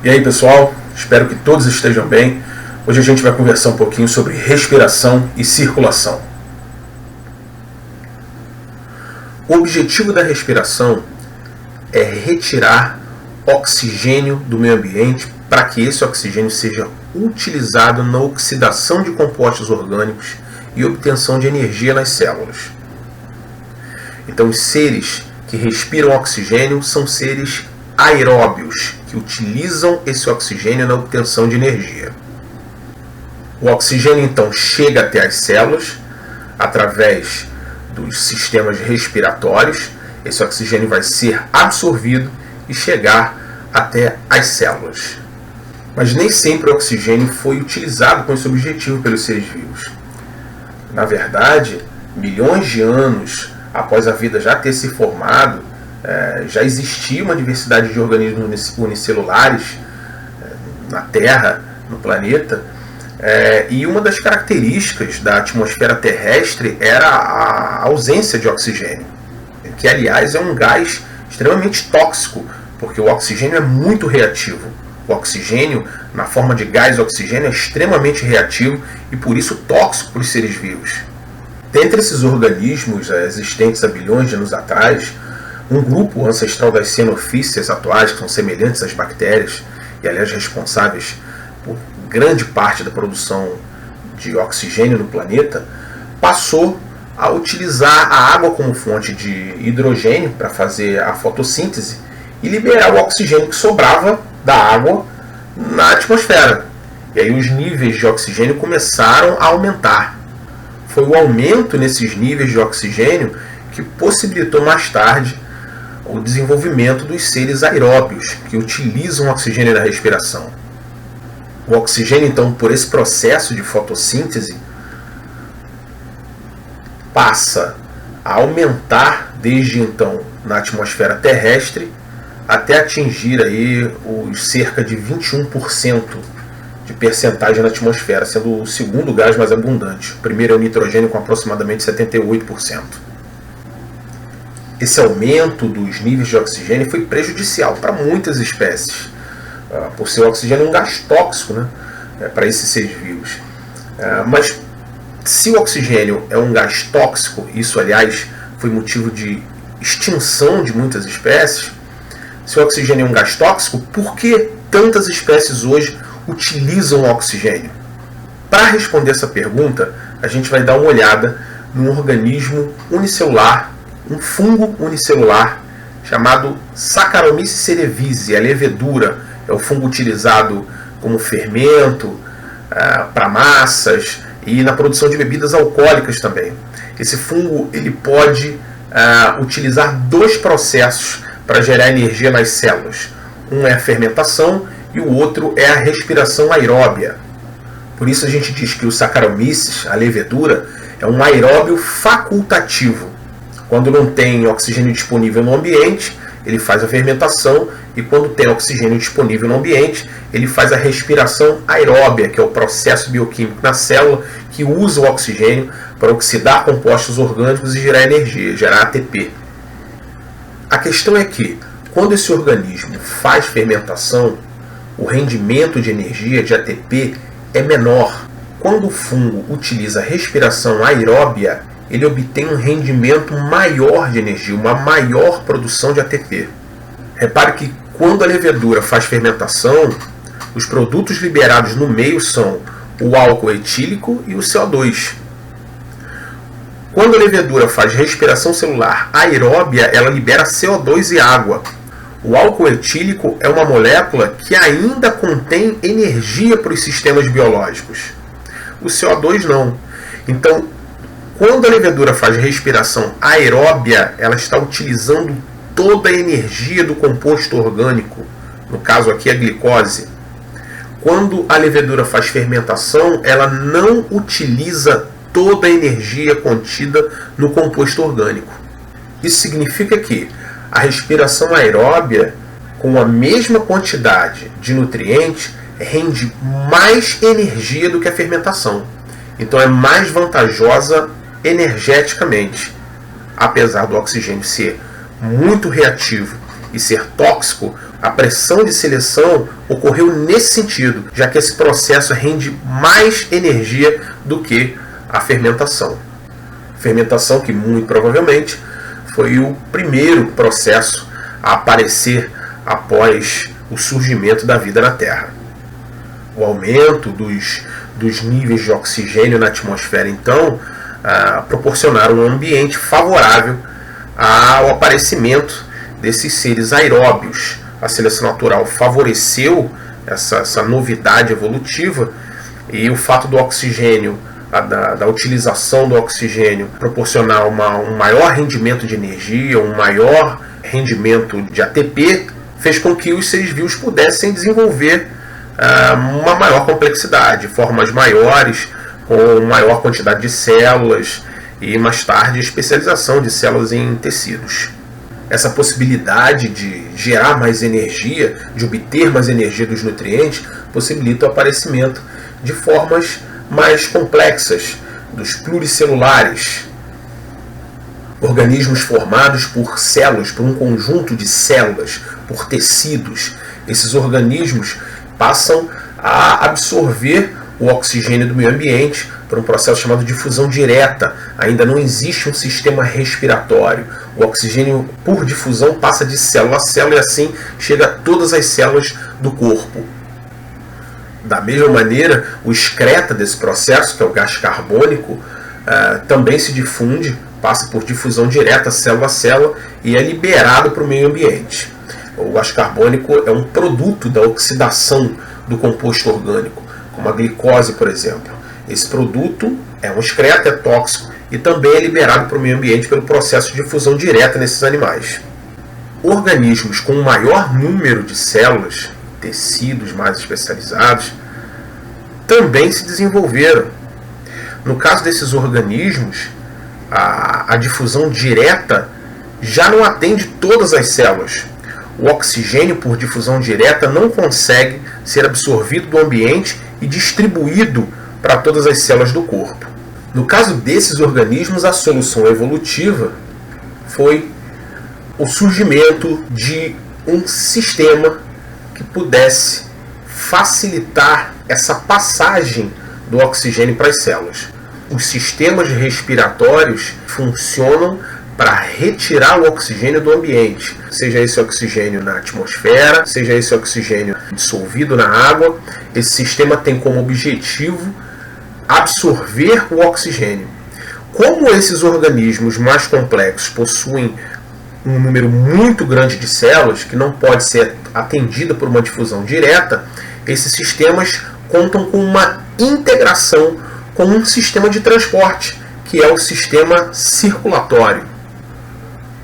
E aí pessoal, espero que todos estejam bem. Hoje a gente vai conversar um pouquinho sobre respiração e circulação. O objetivo da respiração é retirar oxigênio do meio ambiente para que esse oxigênio seja utilizado na oxidação de compostos orgânicos e obtenção de energia nas células. Então os seres que respiram oxigênio são seres aeróbios, que utilizam esse oxigênio na obtenção de energia. O oxigênio então chega até as células através dos sistemas respiratórios. Esse oxigênio vai ser absorvido e chegar até as células. Mas nem sempre o oxigênio foi utilizado com esse objetivo pelos seres vivos. Na verdade, milhões de anos após a vida já ter se formado, já existia uma diversidade de organismos unicelulares na Terra, no planeta, e uma das características da atmosfera terrestre era a ausência de oxigênio, que aliás é um gás extremamente tóxico, porque o oxigênio é muito reativo. O oxigênio, na forma de gás oxigênio, é extremamente reativo e por isso tóxico para os seres vivos. Dentre esses organismos existentes há bilhões de anos atrás, um grupo ancestral das cianofíceas atuais, que são semelhantes às bactérias, e aliás responsáveis por grande parte da produção de oxigênio no planeta, passou a utilizar a água como fonte de hidrogênio para fazer a fotossíntese e liberar o oxigênio que sobrava da água na atmosfera. E aí os níveis de oxigênio começaram a aumentar. Foi o aumento nesses níveis de oxigênio que possibilitou mais tarde o desenvolvimento dos seres aeróbios, que utilizam o oxigênio na respiração. O oxigênio, então, por esse processo de fotossíntese, passa a aumentar desde então na atmosfera terrestre até atingir aí os cerca de 21% de percentagem na atmosfera, sendo o segundo gás mais abundante. O primeiro é o nitrogênio, com aproximadamente 78%. Esse aumento dos níveis de oxigênio foi prejudicial para muitas espécies, por ser o oxigênio um gás tóxico, né, para esses seres vivos. Mas se o oxigênio é um gás tóxico, isso aliás foi motivo de extinção de muitas espécies, se o oxigênio é um gás tóxico, por que tantas espécies hoje utilizam o oxigênio? Para responder essa pergunta, a gente vai dar uma olhada num organismo unicelular, um fungo unicelular chamado Saccharomyces cerevisiae. A levedura é o fungo utilizado como fermento para massas e na produção de bebidas alcoólicas também. Esse fungo ele pode utilizar dois processos para gerar energia nas células. Um é a fermentação e o outro é a respiração aeróbia. Por isso a gente diz que o Saccharomyces, a levedura, é um aeróbio facultativo. Quando não tem oxigênio disponível no ambiente, ele faz a fermentação, e quando tem oxigênio disponível no ambiente, ele faz a respiração aeróbia, que é o processo bioquímico na célula que usa o oxigênio para oxidar compostos orgânicos e gerar energia, gerar ATP. A questão é que, quando esse organismo faz fermentação, o rendimento de energia, de ATP, é menor. Quando o fungo utiliza a respiração aeróbia, ele obtém um rendimento maior de energia, uma maior produção de ATP. Repare que quando a levedura faz fermentação, os produtos liberados no meio são o álcool etílico e o CO2. Quando a levedura faz respiração celular aeróbia, ela libera CO2 e água. O álcool etílico é uma molécula que ainda contém energia para os sistemas biológicos. O CO2 não. Então, quando a levedura faz respiração aeróbia, ela está utilizando toda a energia do composto orgânico, no caso aqui a glicose. Quando a levedura faz fermentação, ela não utiliza toda a energia contida no composto orgânico. Isso significa que a respiração aeróbia, com a mesma quantidade de nutrientes, rende mais energia do que a fermentação. Então é mais vantajosa energeticamente. Apesar do oxigênio ser muito reativo e ser tóxico, a pressão de seleção ocorreu nesse sentido, já que esse processo rende mais energia do que a fermentação. Fermentação que muito provavelmente foi o primeiro processo a aparecer após o surgimento da vida na Terra. O aumento dos níveis de oxigênio na atmosfera, então, proporcionaram um ambiente favorável ao aparecimento desses seres aeróbios. A seleção natural favoreceu essa novidade evolutiva, e o fato do oxigênio, da utilização do oxigênio, proporcionar um maior rendimento de energia, um maior rendimento de ATP, fez com que os seres vivos pudessem desenvolver uma maior complexidade, formas maiores, com maior quantidade de células e mais tarde especialização de células em tecidos. Essa possibilidade de gerar mais energia, de obter mais energia dos nutrientes, possibilita o aparecimento de formas mais complexas, dos pluricelulares, organismos formados por células, por um conjunto de células, por tecidos. Esses organismos passam a absorver o oxigênio do meio ambiente por um processo chamado de difusão direta. Ainda não existe um sistema respiratório. O oxigênio por difusão passa de célula a célula e assim chega a todas as células do corpo. Da mesma maneira, o excreta desse processo, que é o gás carbônico, também se difunde, passa por difusão direta, célula a célula, e é liberado para o meio ambiente. O gás carbônico é um produto da oxidação do composto orgânico, como a glicose, por exemplo. Esse produto é um excreto, é tóxico e também é liberado para o meio ambiente pelo processo de difusão direta nesses animais. Organismos com um maior número de células, tecidos mais especializados, também se desenvolveram. No caso desses organismos, a difusão direta já não atende todas as células. O oxigênio por difusão direta não consegue ser absorvido do ambiente e distribuído para todas as células do corpo. No caso desses organismos, a solução evolutiva foi o surgimento de um sistema que pudesse facilitar essa passagem do oxigênio para as células. Os sistemas respiratórios funcionam para retirar o oxigênio do ambiente, seja esse oxigênio na atmosfera, seja esse oxigênio dissolvido na água. Esse sistema tem como objetivo absorver o oxigênio. Como esses organismos mais complexos possuem um número muito grande de células, que não pode ser atendida por uma difusão direta, esses sistemas contam com uma integração com um sistema de transporte, que é o sistema circulatório.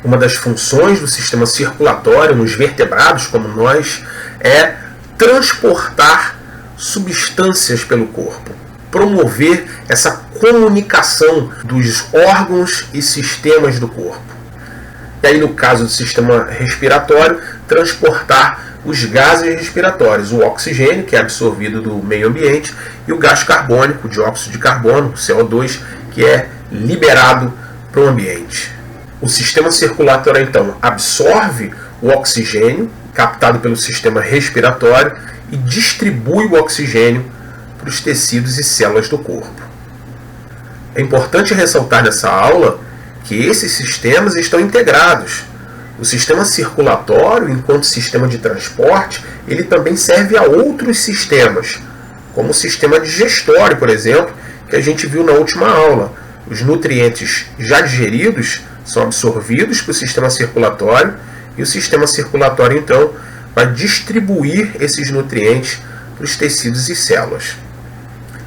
Uma das funções do sistema circulatório nos vertebrados, como nós, é transportar substâncias pelo corpo, promover essa comunicação dos órgãos e sistemas do corpo. E aí, no caso do sistema respiratório, transportar os gases respiratórios, o oxigênio, que é absorvido do meio ambiente, e o gás carbônico, o dióxido de carbono, o CO2, que é liberado para o ambiente. O sistema circulatório, então, absorve o oxigênio captado pelo sistema respiratório e distribui o oxigênio para os tecidos e células do corpo. É importante ressaltar nessa aula que esses sistemas estão integrados. O sistema circulatório, enquanto sistema de transporte, ele também serve a outros sistemas, como o sistema digestório, por exemplo, que a gente viu na última aula. Os nutrientes já digeridos são absorvidos para o sistema circulatório e o sistema circulatório, então, vai distribuir esses nutrientes para os tecidos e células.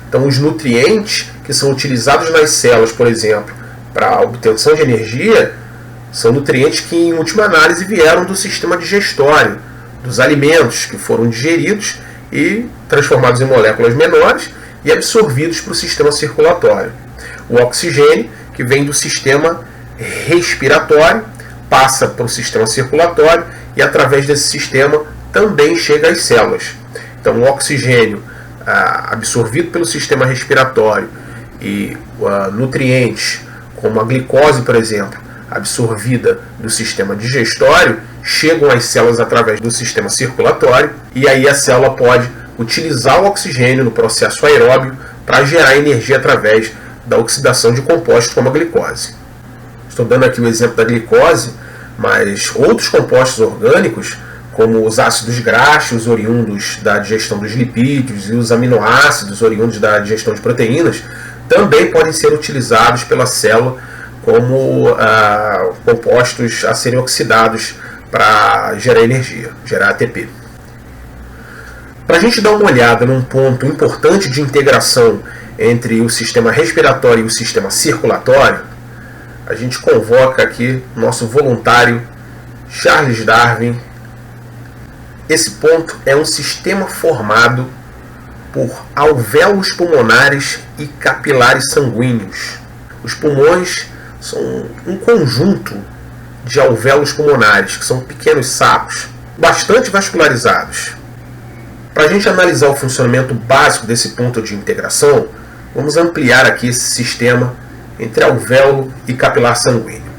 Então, os nutrientes que são utilizados nas células, por exemplo, para a obtenção de energia, são nutrientes que, em última análise, vieram do sistema digestório, dos alimentos que foram digeridos e transformados em moléculas menores e absorvidos para o sistema circulatório. O oxigênio, que vem do sistema respiratório, passa para o sistema circulatório e, através desse sistema, também chega às células. Então, o oxigênio absorvido pelo sistema respiratório e nutrientes, como a glicose, por exemplo, absorvida do sistema digestório, chegam às células através do sistema circulatório, e aí a célula pode utilizar o oxigênio no processo aeróbio para gerar energia através da oxidação de compostos como a glicose. Estou dando aqui o exemplo da glicose, mas outros compostos orgânicos, como os ácidos graxos oriundos da digestão dos lipídios e os aminoácidos oriundos da digestão de proteínas, também podem ser utilizados pela célula como compostos a serem oxidados para gerar energia, gerar ATP. Para a gente dar uma olhada num ponto importante de integração entre o sistema respiratório e o sistema circulatório, a gente convoca aqui nosso voluntário Charles Darwin. Esse ponto é um sistema formado por alvéolos pulmonares e capilares sanguíneos. Os pulmões são um conjunto de alvéolos pulmonares, que são pequenos sacos, bastante vascularizados. Para a gente analisar o funcionamento básico desse ponto de integração, vamos ampliar aqui esse sistema entre alvéolo e capilar sanguíneo.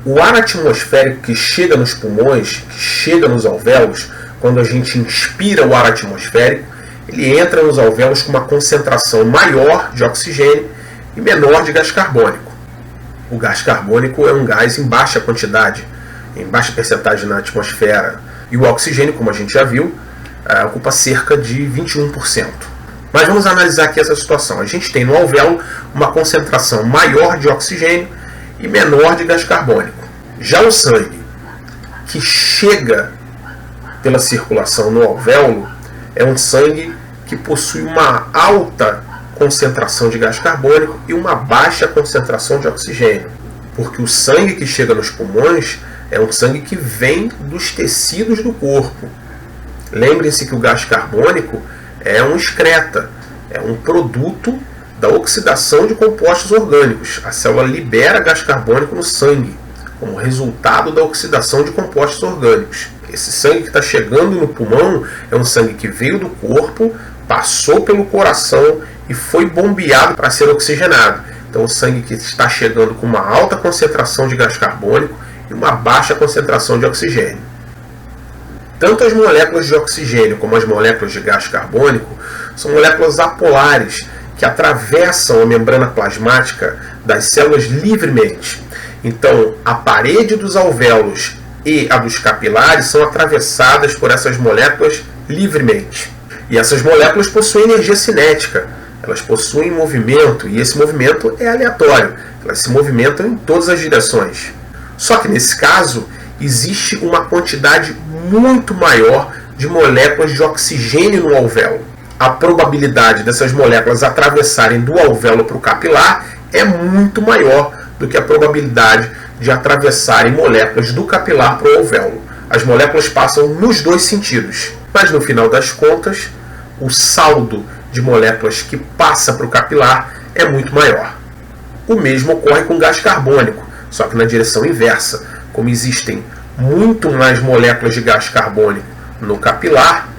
O ar atmosférico que chega nos pulmões, que chega nos alvéolos, quando a gente inspira o ar atmosférico, ele entra nos alvéolos com uma concentração maior de oxigênio e menor de gás carbônico. O gás carbônico é um gás em baixa quantidade, em baixa percentagem na atmosfera, e o oxigênio, como a gente já viu, ocupa cerca de 21%. Mas vamos analisar aqui essa situação. A gente tem no alvéolo uma concentração maior de oxigênio e menor de gás carbônico. Já o sangue, que chega pela circulação no alvéolo, é um sangue que possui uma alta concentração de gás carbônico e uma baixa concentração de oxigênio. Porque o sangue que chega nos pulmões é um sangue que vem dos tecidos do corpo. Lembrem-se que o gás carbônico é um excreta, é um produto da oxidação de compostos orgânicos. A célula libera gás carbônico no sangue, como resultado da oxidação de compostos orgânicos. Esse sangue que está chegando no pulmão é um sangue que veio do corpo, passou pelo coração e foi bombeado para ser oxigenado. Então o sangue que está chegando com uma alta concentração de gás carbônico e uma baixa concentração de oxigênio. Tanto as moléculas de oxigênio como as moléculas de gás carbônico são moléculas apolares que atravessam a membrana plasmática das células livremente. Então, a parede dos alvéolos e a dos capilares são atravessadas por essas moléculas livremente. E essas moléculas possuem energia cinética, elas possuem movimento, e esse movimento é aleatório, elas se movimentam em todas as direções. Só que nesse caso, existe uma quantidade muito maior de moléculas de oxigênio no alvéolo. A probabilidade dessas moléculas atravessarem do alvéolo para o capilar é muito maior do que a probabilidade de atravessarem moléculas do capilar para o alvéolo. As moléculas passam nos dois sentidos, mas no final das contas, o saldo de moléculas que passa para o capilar é muito maior. O mesmo ocorre com gás carbônico, só que na direção inversa. Como existem muito mais moléculas de gás carbônico no capilar,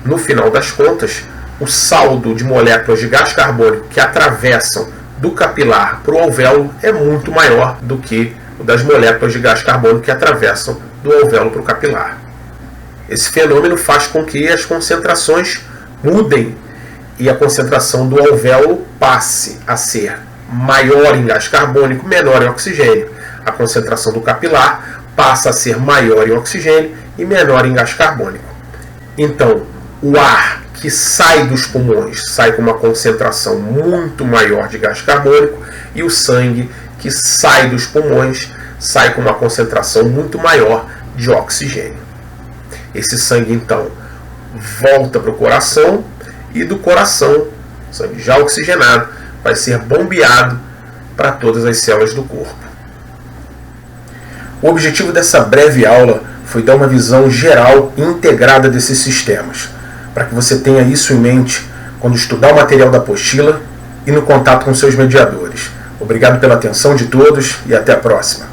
no final das contas, o saldo de moléculas de gás carbônico que atravessam do capilar para o alvéolo é muito maior do que o das moléculas de gás carbônico que atravessam do alvéolo para o capilar. Esse fenômeno faz com que as concentrações mudem e a concentração do alvéolo passe a ser maior em gás carbônico, menor em oxigênio. A concentração do capilar passa a ser maior em oxigênio e menor em gás carbônico. Então, o ar que sai dos pulmões sai com uma concentração muito maior de gás carbônico e o sangue que sai dos pulmões sai com uma concentração muito maior de oxigênio. Esse sangue, então, volta para o coração e do coração, sangue já oxigenado, vai ser bombeado para todas as células do corpo. O objetivo dessa breve aula foi dar uma visão geral e integrada desses sistemas, para que você tenha isso em mente quando estudar o material da apostila e no contato com seus mediadores. Obrigado pela atenção de todos e até a próxima.